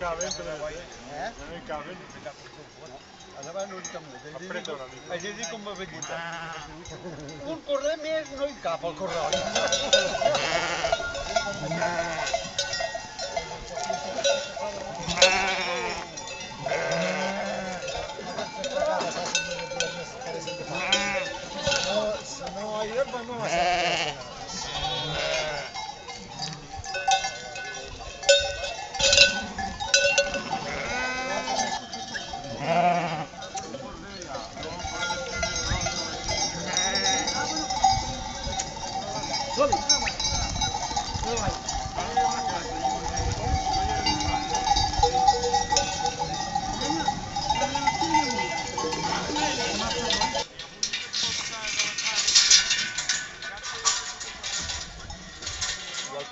caben, però... No hi caben. Allà va l'única muda. Apreta una mica. Has de dir com va bellita. Un correr més no hi cap al corroi. No hay hierba, no va a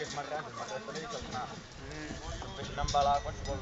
que és més gran també dic el anar. Deixen embalar qualsevol...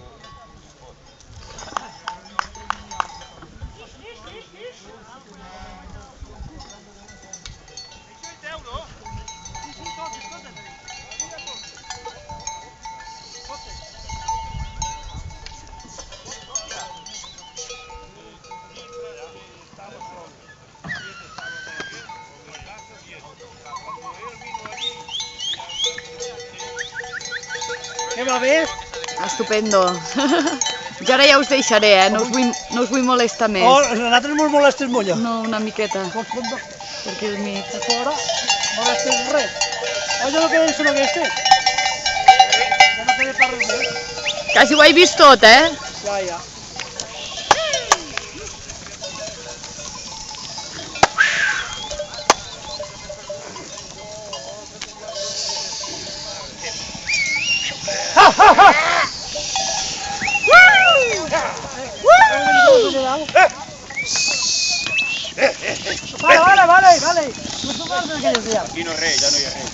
Què va bé? Estupendo. Jo ara ja us deixaré, no us vull molestar més. Oh, nosaltres no ens molestes molt. No, una miqueta. Perquè és mig. A fora, no molestes res. Oh, jo no quedé solo que este. Jo no quedé per res més. Quasi ho he vist tot, eh? Ja. Vale. Aquí no és res, ja no hi ha res.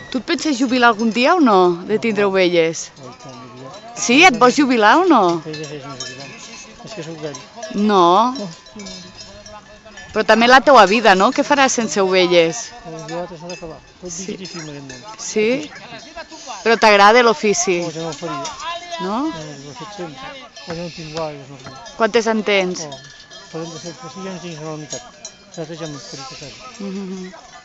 Tu et penses jubilar algun dia o no, de tindre ovelles? Sí? Et vols jubilar o no? És que soc vell. No. Però també la teua vida, no? Què faràs sense ovelles? Jo l'altre s'ha d'acabar. Tot difícil en aquest món. Sí? Però t'agrada l'ofici? Jo no ho faria. No? Ho he fet sempre. Jo no tinc guaies, no. Quantes en tens? 47, però sí, ja no tinc la meitat. L'altre ja m'he ferit a casa.